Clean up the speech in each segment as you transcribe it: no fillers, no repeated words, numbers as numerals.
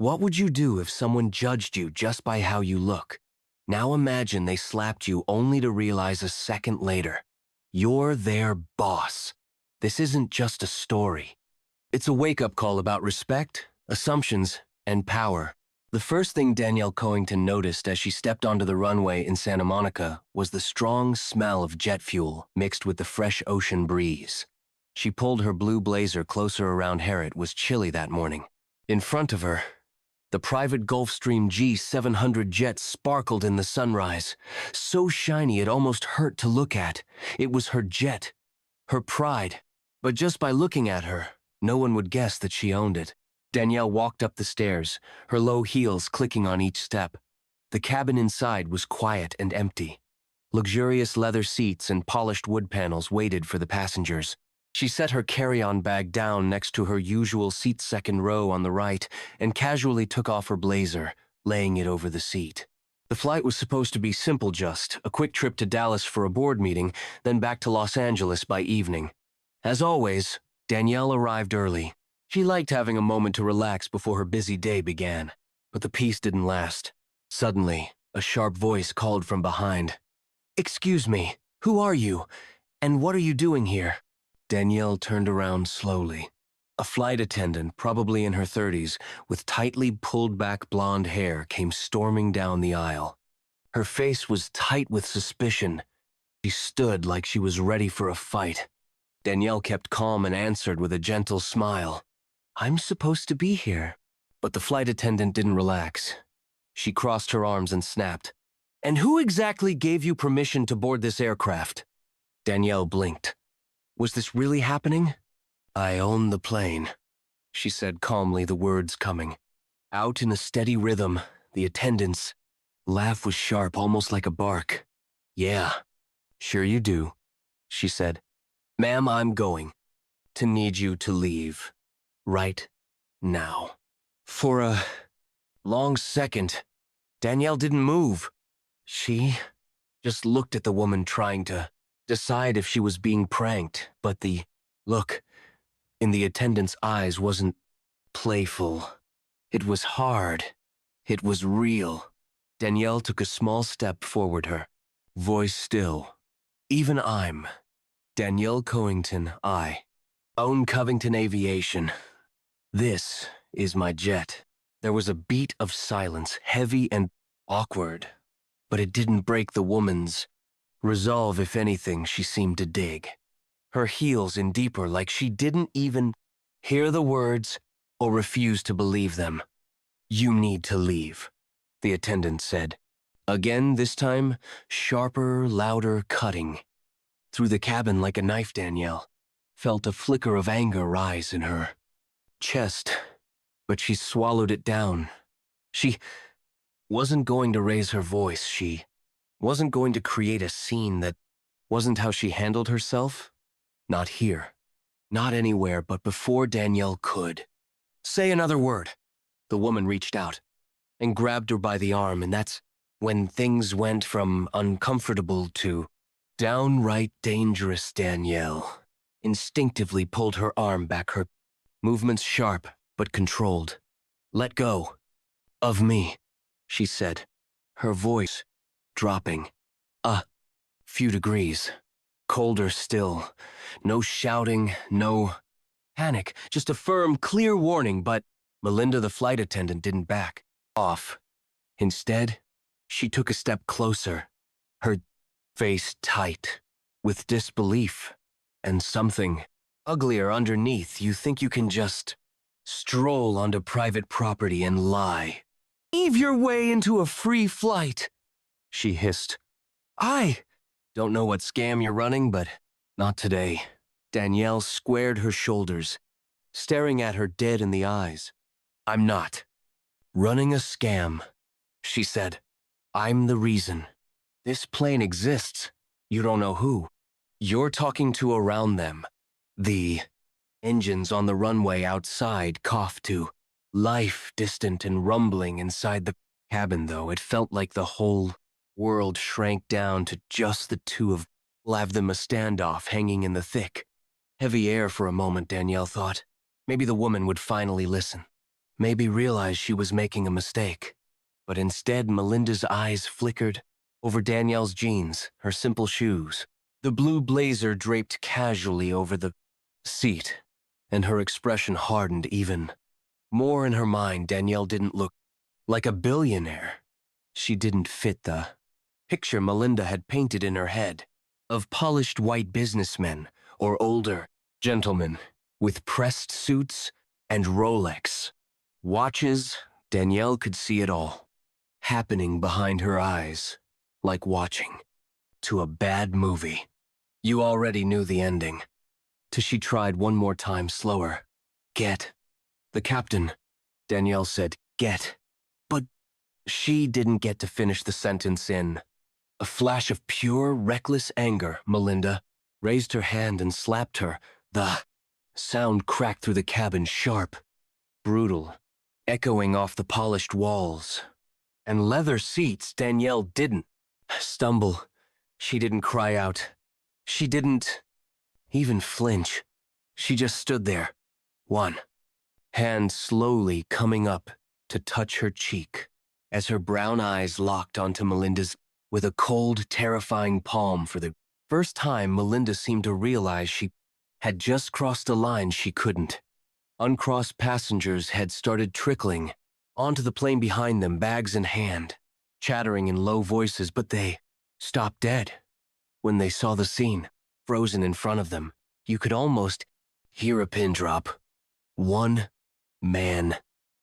What would you do if someone judged you just by how you look? Now imagine they slapped you only to realize a second later, you're their boss. This isn't just a story. It's a wake-up call about respect, assumptions, and power. The first thing Danielle Coington noticed as she stepped onto the runway in Santa Monica was the strong smell of jet fuel mixed with the fresh ocean breeze. She pulled her blue blazer closer around her. It was chilly that morning. In front of her, the private Gulfstream G700 jet sparkled in the sunrise, so shiny it almost hurt to look at. It was her jet, her pride. But just by looking at her, no one would guess that she owned it. Danielle walked up the stairs, her low heels clicking on each step. The cabin inside was quiet and empty. Luxurious leather seats and polished wood panels waited for the passengers. She set her carry-on bag down next to her usual seat's second row on the right and casually took off her blazer, laying it over the seat. The flight was supposed to be simple, just a quick trip to Dallas for a board meeting, then back to Los Angeles by evening. As always, Danielle arrived early. She liked having a moment to relax before her busy day began. But the peace didn't last. Suddenly, a sharp voice called from behind. "Excuse me, who are you? And what are you doing here?" Danielle turned around slowly. A flight attendant, probably in her 30s, with tightly pulled-back blonde hair, came storming down the aisle. Her face was tight with suspicion. She stood like she was ready for a fight. Danielle kept calm and answered with a gentle smile. "I'm supposed to be here." But the flight attendant didn't relax. She crossed her arms and snapped. "And who exactly gave you permission to board this aircraft?" Danielle blinked. Was this really happening? "I own the plane," she said calmly, the words coming. Out in a steady rhythm, the attendant's laugh was sharp, almost like a bark. "Yeah, sure you do," she said. "Ma'am, I'm going to need you to leave. Right now." For a long second, Danielle didn't move. She just looked at the woman, trying to decide if she was being pranked, but the look in the attendant's eyes wasn't playful. It was hard. It was real. Danielle took a small step forward, her voice still. "Even I'm Danielle Coington. I own Covington Aviation. This is my jet." There was a beat of silence, heavy and awkward, but it didn't break the woman's resolve. If anything, she seemed to dig. Her heels in deeper, like she didn't even hear the words or refuse to believe them. "You need to leave," the attendant said. Again, this time, sharper, louder, cutting. Through the cabin like a knife, Danielle felt a flicker of anger rise in her chest, but she swallowed it down. She wasn't going to raise her voice. She wasn't going to create a scene. That wasn't how she handled herself. Not here. Not anywhere. But before Danielle could say another word, the woman reached out and grabbed her by the arm, and that's when things went from uncomfortable to downright dangerous. Danielle instinctively pulled her arm back, her movements sharp but controlled. "Let go of me," she said, her voice dropping a few degrees. Colder still. No shouting, no panic, just a firm, clear warning. But Melinda, the flight attendant, didn't back off. Instead, she took a step closer, her face tight with disbelief and something uglier underneath. "You think you can just stroll onto private property and lie? Leave your way into a free flight?" she hissed. "I don't know what scam you're running, but not today." Danielle squared her shoulders, staring at her dead in the eyes. "I'm not running a scam," she said. "I'm the reason this plane exists. You don't know who you're talking to around them." The engines on the runway outside coughed to life, distant and rumbling inside the cabin, though. It felt like the whole world shrank down to just the two of them, a standoff hanging in the thick, heavy air. For a moment, Danielle thought maybe the woman would finally listen. maybe realize she was making a mistake. But instead, Melinda's eyes flickered over Danielle's jeans, her simple shoes, the blue blazer draped casually over the seat, and her expression hardened even more. In her mind, Danielle didn't look like a billionaire. She didn't fit the picture Melinda had painted in her head of polished white businessmen or older gentlemen with pressed suits and Rolex watches. Danielle could see it all happening behind her eyes, like watching to a bad movie. You already knew the ending. Till she tried one more time, slower. Get the captain, Danielle said. Get. But she didn't get to finish the sentence. In a flash of pure, reckless anger, Melinda raised her hand and slapped her. The sound cracked through the cabin, sharp, brutal, echoing off the polished walls and leather seats. Danielle didn't stumble. She didn't cry out. She didn't even flinch. She just stood there, one hand slowly coming up to touch her cheek, as her brown eyes locked onto Melinda's with a cold, terrifying palm. For the first time, Melinda seemed to realize she had just crossed a line she couldn't. Uncrossed passengers had started trickling onto the plane behind them, bags in hand, chattering in low voices, but they stopped dead when they saw the scene frozen in front of them. You could almost hear a pin drop. One man,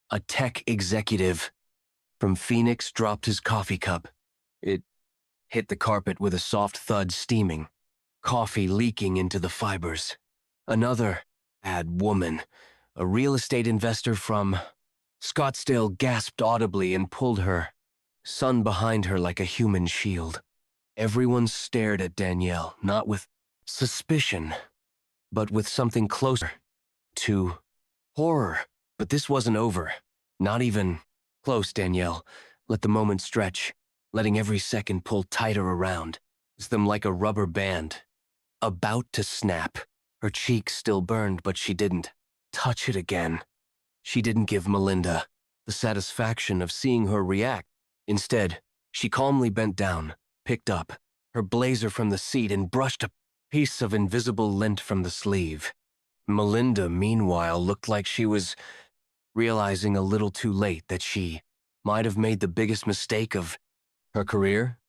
a tech executive from Phoenix, dropped his coffee cup. It hit the carpet with a soft thud, steaming, coffee leaking into the fibers. Another ad woman, a real estate investor from Scottsdale, gasped audibly and pulled her son behind her like a human shield. Everyone stared at Danielle, not with suspicion, but with something closer to horror. But this wasn't over. Not even close. Danielle let the moment stretch, letting every second pull tighter around them like a rubber band, about to snap. Her cheek still burned, but she didn't touch it again. She didn't give Melinda the satisfaction of seeing her react. Instead, she calmly bent down, picked up her blazer from the seat, and brushed a piece of invisible lint from the sleeve. Melinda, meanwhile, looked like she was realizing a little too late that she might have made the biggest mistake of her career.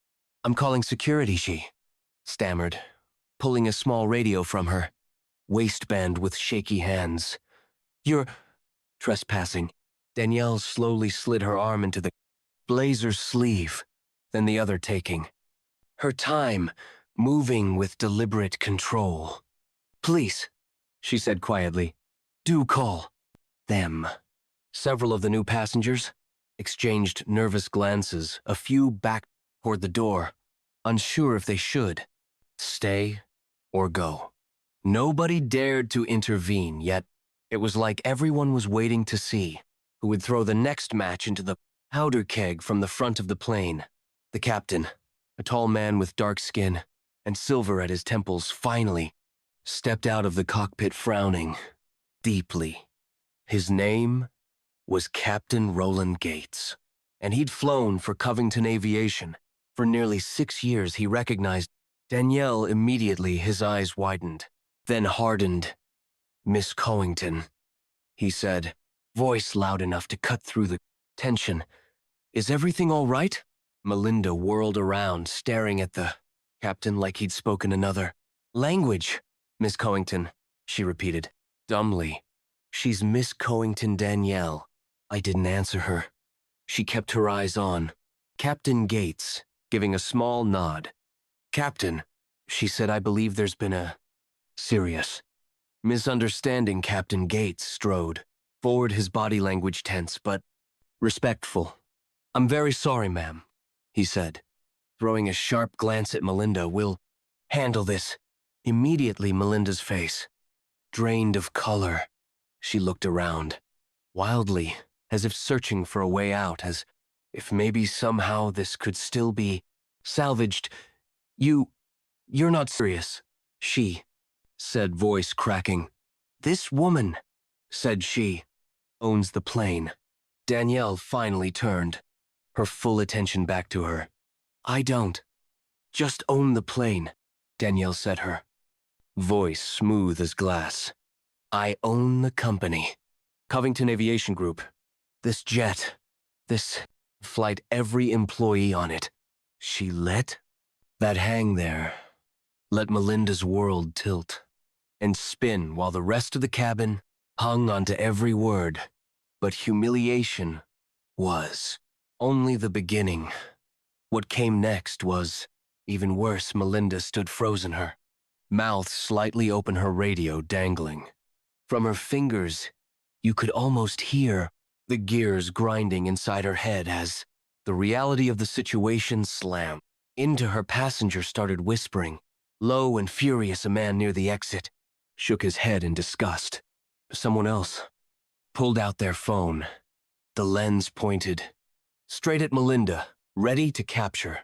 "I'm calling security," she stammered, pulling a small radio from her waistband with shaky hands. "You're trespassing." Danielle slowly slid her arm into the blazer's sleeve, then the other, taking her time, moving with deliberate control. "Police," she said quietly. "Do call them." Several of the new passengers exchanged nervous glances, a few backed toward the door, unsure if they should stay or go. Nobody dared to intervene, yet it was like everyone was waiting to see who would throw the next match into the powder keg from the front of the plane. The captain, a tall man with dark skin and silver at his temples, finally stepped out of the cockpit, frowning deeply. His name was Captain Roland Gates, and he'd flown for Covington Aviation for nearly 6 years. He recognized Danielle immediately. His eyes widened, then hardened. "Miss Covington," he said, voice loud enough to cut through the tension. "Is everything all right?" Melinda whirled around, staring at the captain like he'd spoken another language. "Miss Covington," she repeated, dumbly. "She's Miss Covington, Danielle." I didn't answer her. She kept her eyes on Captain Gates, giving a small nod. "Captain," she said, "I believe there's been a serious misunderstanding." Captain Gates strode forward, his body language tense but respectful. "I'm very sorry, ma'am," he said, throwing a sharp glance at Melinda. "We'll handle this." Immediately, Melinda's face drained of color. She looked around, wildly, as if searching for a way out, as if maybe somehow this could still be salvaged. You're not serious," she said, voice cracking. "This woman," said she, owns the plane. Danielle finally turned, her full attention back to her. I don't. Just own the plane, Danielle said her voice smooth as glass. I own the company. Covington Aviation Group. This jet. This flight, every employee on it. She let that hang there. Let Melinda's world tilt and spin while the rest of the cabin hung onto every word. But humiliation was only the beginning. What came next was even worse. Melinda stood frozen, her mouth slightly open, her radio dangling. From her fingers, you could almost hear the gears grinding inside her head as the reality of the situation slammed into her. Passenger started whispering, low and furious. A man near the exit shook his head in disgust. Someone else pulled out their phone, the lens pointed straight at Melinda, ready to capture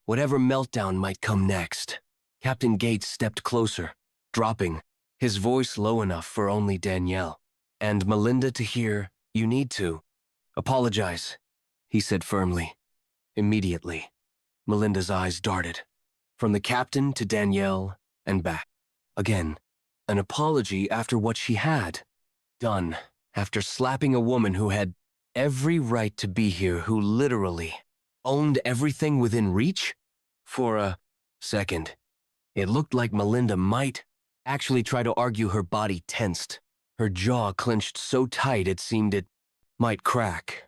whatever meltdown might come next. Captain Gates stepped closer, dropping his voice low enough for only Danielle and Melinda to hear. You need to apologize, he said firmly. Immediately, Melinda's eyes darted from the captain to Danielle and back. Again, an apology after what she had done, after slapping a woman who had every right to be here, who literally owned everything within reach? For a second, it looked like Melinda might actually try to argue. Her body tensed, her jaw clenched so tight it seemed it might crack.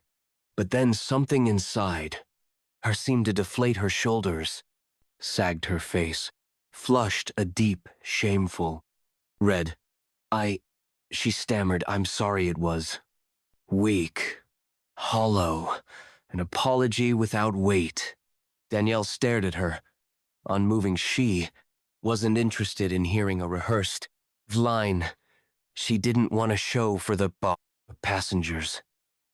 But then something inside her seemed to deflate. Her shoulders sagged, her face flushed a deep, shameful red. She stammered, I'm sorry. It was weak, hollow, an apology without weight. Danielle stared at her, unmoving. She wasn't interested in hearing a rehearsed line. She didn't want to show for the passengers.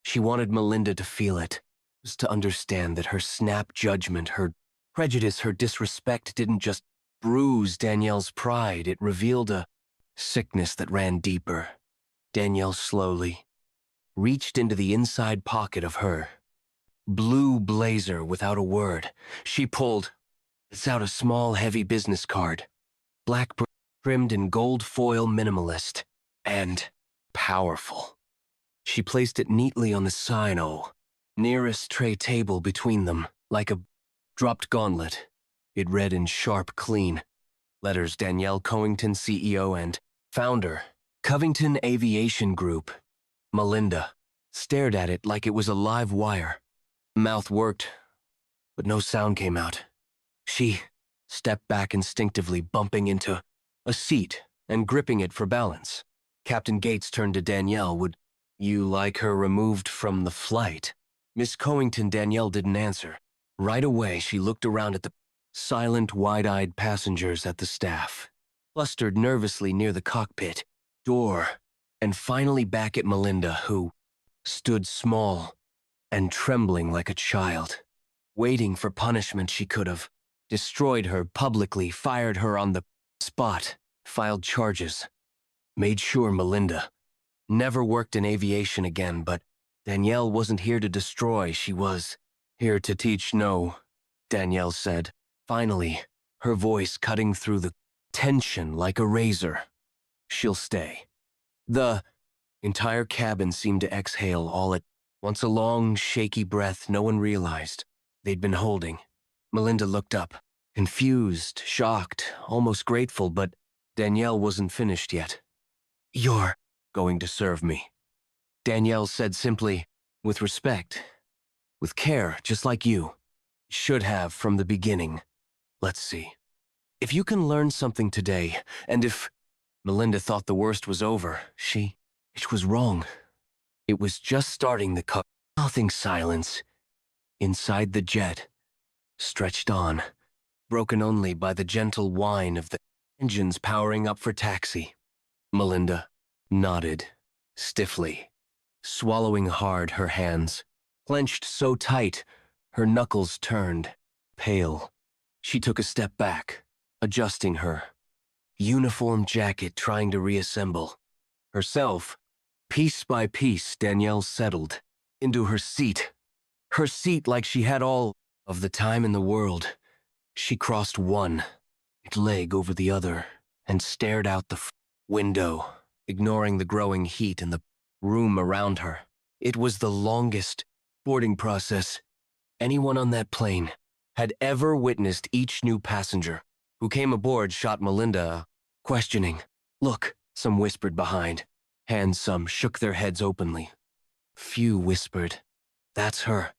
She wanted Melinda to feel it, just to understand that her snap judgment, her prejudice, her disrespect didn't just bruise Danielle's pride. It revealed a sickness that ran deeper. Danielle slowly reached into the inside pocket of her blue blazer. Without a word, she pulled out a small, heavy business card, black trimmed in gold foil, minimalist and powerful. She placed it neatly on the sign-o nearest tray table between them, like a dropped gauntlet. It read in sharp, clean letters, Danielle Covington, CEO and founder, Covington Aviation Group. Melinda stared at it like it was a live wire. Mouth worked, but no sound came out. She stepped back instinctively, bumping into a seat and gripping it for balance. Captain Gates turned to Danielle. Would you like her removed from the flight? Miss Covington. Danielle didn't answer. Right away, she looked around at the silent, wide-eyed passengers, at the staff, clustered nervously near the cockpit door, and finally back at Melinda, who stood small and trembling like a child, waiting for punishment. She could have destroyed her publicly, fired her on the spot, filed charges, made sure Melinda never worked in aviation again. But Danielle wasn't here to destroy. She was here to teach. No, Danielle said, finally, her voice cutting through the tension like a razor. She'll stay. The entire cabin seemed to exhale all at once, a long, shaky breath no one realized they'd been holding. Melinda looked up, confused, shocked, almost grateful, but Danielle wasn't finished yet. You're going to serve me, Danielle said simply, with respect, with care, just like you should have from the beginning. Let's see. If you can learn something today, and if Melinda thought the worst was over, it was wrong. It was just starting. The nothing. Silence inside the jet stretched on, broken only by the gentle whine of the engines powering up for taxi. Melinda nodded stiffly, swallowing hard, her hands clenched so tight her knuckles turned pale. She took a step back, adjusting her uniform jacket, trying to reassemble herself Piece by piece, Danielle settled into her seat. Her seat like she had all of the time in the world. She crossed one leg over the other and stared out the window, ignoring the growing heat in the room around her. It was the longest boarding process anyone on that plane had ever witnessed. Each new passenger who came aboard shot Melinda a questioning look. Some whispered behind, and some shook their heads openly. Few whispered, "That's her,"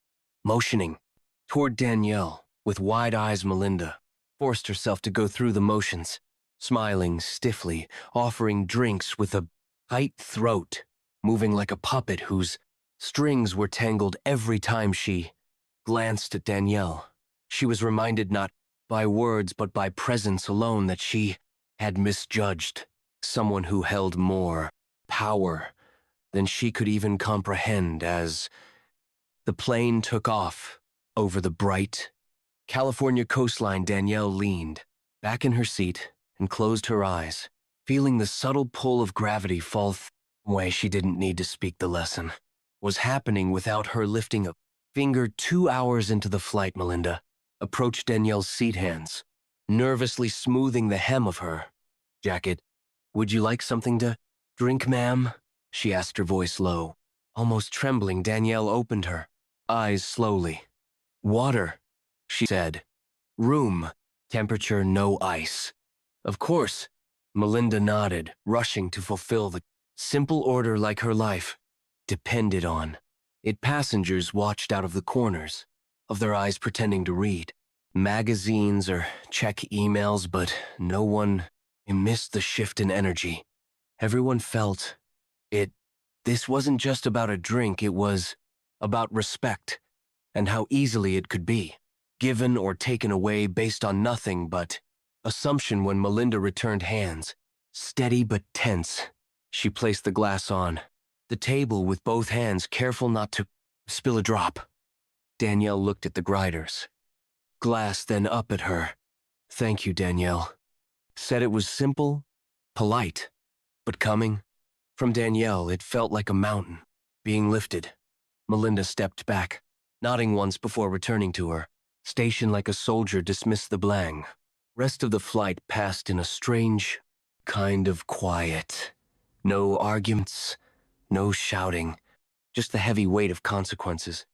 motioning toward Danielle. With wide eyes, Melinda forced herself to go through the motions, smiling stiffly, offering drinks with a tight throat, moving like a puppet whose strings were tangled every time she glanced at Danielle. She was reminded not by words but by presence alone that she had misjudged someone who held more power than she could even comprehend. As the plane took off over the bright California coastline, Danielle leaned back in her seat and closed her eyes, feeling the subtle pull of gravity fall away. She didn't need to speak. The lesson was happening without her lifting a finger. 2 hours into the flight, Melinda approached Danielle's seat, hands nervously smoothing the hem of her jacket. "Would you like something to drink, ma'am?" she asked, her voice low, almost trembling. Danielle opened her eyes slowly. "Water," she said. "Room temperature, no ice." "Of course." Melinda nodded, rushing to fulfill the simple order like her life depended on it. Passengers watched out of the corners of their eyes, pretending to read magazines or check emails, but no one missed the shift in energy. Everyone felt it. This wasn't just about a drink, it was about respect and how easily it could be given or taken away based on nothing but assumption. When Melinda returned, hands steady but tense, she placed the glass on the table with both hands, careful not to spill a drop. Danielle looked at the grider's glass, then up at her. "Thank you," Danielle said. It was simple, polite, but coming from Danielle, it felt like a mountain being lifted. Melinda stepped back, nodding once before returning to her station like a soldier dismissed the blang. Rest of the flight passed in a strange kind of quiet. No arguments, no shouting, just the heavy weight of consequences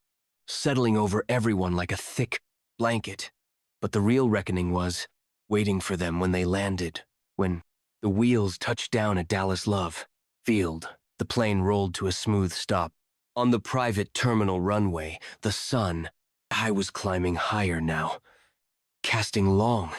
settling over everyone like a thick blanket. But the real reckoning was waiting for them when they landed. When the wheels touched down at Dallas Love Field, the plane rolled to a smooth stop. On the private terminal runway, the sun was climbing higher now, casting long,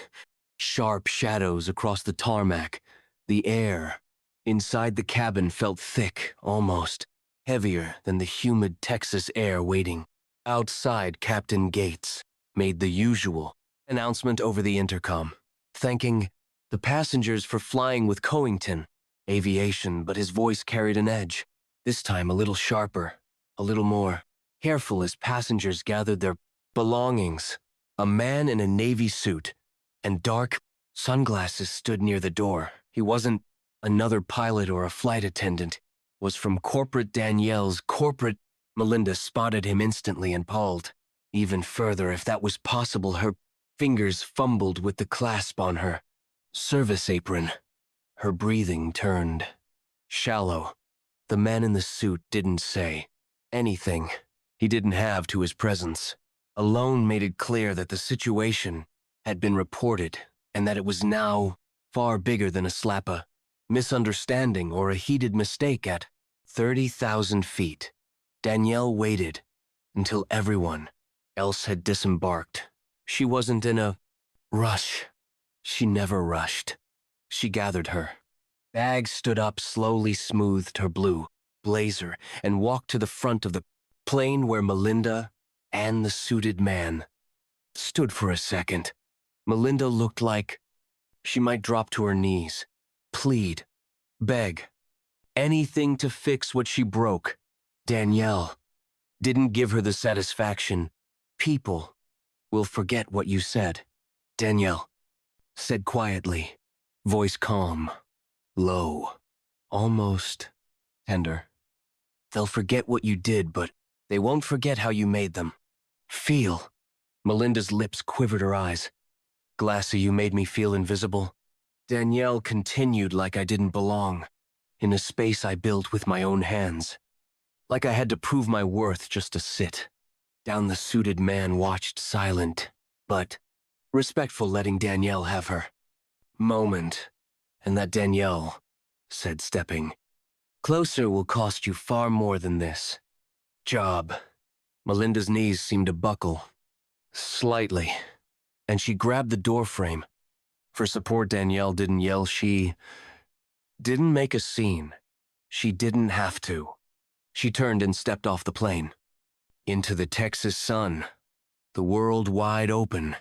sharp shadows across the tarmac. The air inside the cabin felt thick, almost heavier than the humid Texas air waiting outside. Captain Gates made the usual announcement over the intercom, thanking the passengers for flying with Coington Aviation, but his voice carried an edge, this time a little sharper, a little more careful. As passengers gathered their belongings, a man in a navy suit and dark sunglasses stood near the door. He wasn't another pilot or a flight attendant, was from corporate Danielle's corporate. Melinda spotted him instantly and paused even further. If that was possible, her fingers fumbled with the clasp on her service apron. Her breathing turned shallow. The man in the suit didn't say anything. He didn't have to. His presence alone made it clear that the situation had been reported and that it was now far bigger than a slap, a misunderstanding, or a heated mistake. At 30,000 feet, Danielle waited until everyone else had disembarked. She wasn't in a rush. She never rushed. She gathered her bag, stood up, slowly smoothed her blue blazer, and walked to the front of the plane where Melinda and the suited man stood. For a second, Melinda looked like she might drop to her knees, plead, beg, anything to fix what she broke. Danielle didn't give her the satisfaction. "People will forget what you said," Danielle said quietly, voice calm, low, almost tender. They'll forget what you did, but they won't forget how you made them. Feel. Melinda's lips quivered her eyes. Glassy, you made me feel invisible. Danielle continued like I didn't belong, in a space I built with my own hands. Like I had to prove my worth just to sit. Down the suited man watched silent, but respectful, letting Danielle have her moment. And that Danielle said, stepping closer will cost you far more than this. Job. Melinda's knees seemed to buckle. Slightly. And she grabbed the doorframe. For support, Danielle didn't yell. She didn't make a scene. She didn't have to. She turned and stepped off the plane. Into the Texas sun. The world wide open.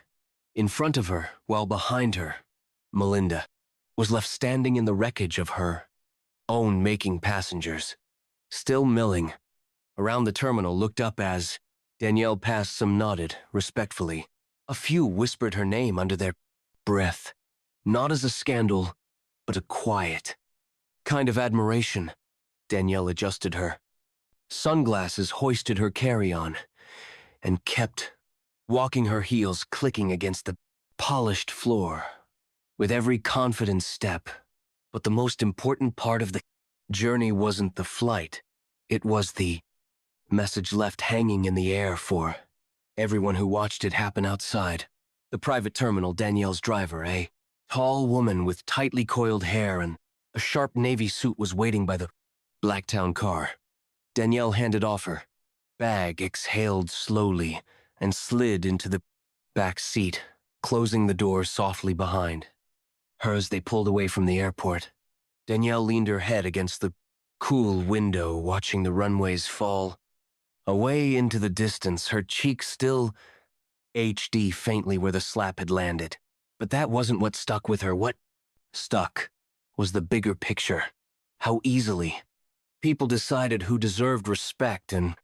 In front of her, while behind her, Melinda was left standing in the wreckage of her own making passengers. Still milling. Around the terminal, looked up as Danielle passed. Some nodded, respectfully. A few whispered her name under their breath. Not as a scandal, but a quiet kind of admiration. Danielle adjusted her sunglasses, hoisted her carry-on, and kept walking, her heels clicking against the polished floor with every confident step. But the most important part of the journey wasn't the flight. It was the message left hanging in the air for everyone who watched it happen outside. The private terminal, Danielle's driver, a tall woman with tightly coiled hair and a sharp navy suit, was waiting by the Blacktown car. Danielle handed off her bag, exhaled slowly, and slid into the back seat, closing the door softly behind her as they pulled away from the airport. Danielle leaned her head against the cool window, watching the runways fall away into the distance, her cheeks still HD faintly where the slap had landed. But that wasn't what stuck with her. What stuck was the bigger picture. How easily people decided who deserved respect and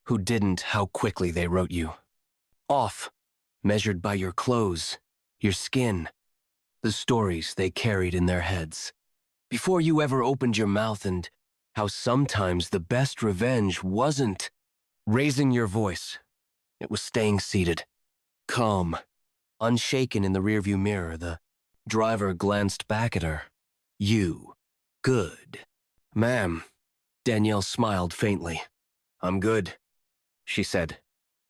who didn't, how quickly they wrote you off, measured by your clothes, your skin, the stories they carried in their heads before you ever opened your mouth, and how sometimes the best revenge wasn't raising your voice. It was staying seated, calm, unshaken in the rearview mirror. The driver glanced back at her. You. Good. Ma'am. Danielle smiled faintly. I'm good, she said.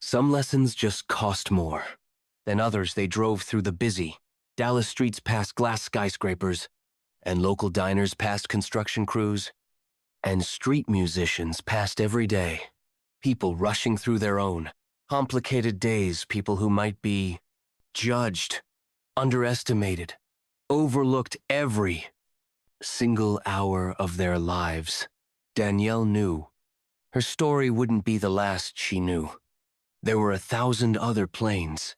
Some lessons just cost more than others. They drove through the busy Dallas streets, past glass skyscrapers, and local diners, past construction crews, and street musicians passed every day. People rushing through their own complicated days, people who might be judged, underestimated, overlooked every single hour of their lives. Danielle knew her story wouldn't be the last she knew. There were 1,000 other planes,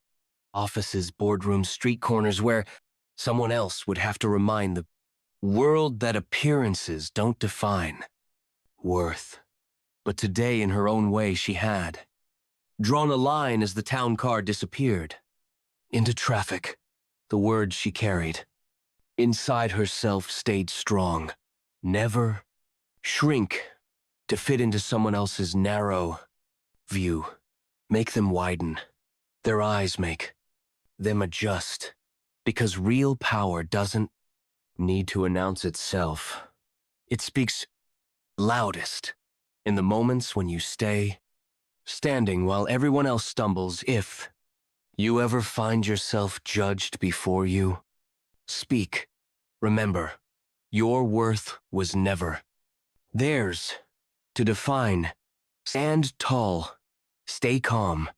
offices, boardrooms, street corners where someone else would have to remind the world that appearances don't define worth. But today, in her own way, she had drawn a line as the town car disappeared into traffic. The words she carried inside herself stayed strong. Never shrink to fit into someone else's narrow view. Make them widen. Their eyes make them adjust. Because real power doesn't need to announce itself. It speaks loudest in the moments when you stay standing while everyone else stumbles. If you ever find yourself judged before you speak, remember, your worth was never theirs to define. Stand tall, stay calm,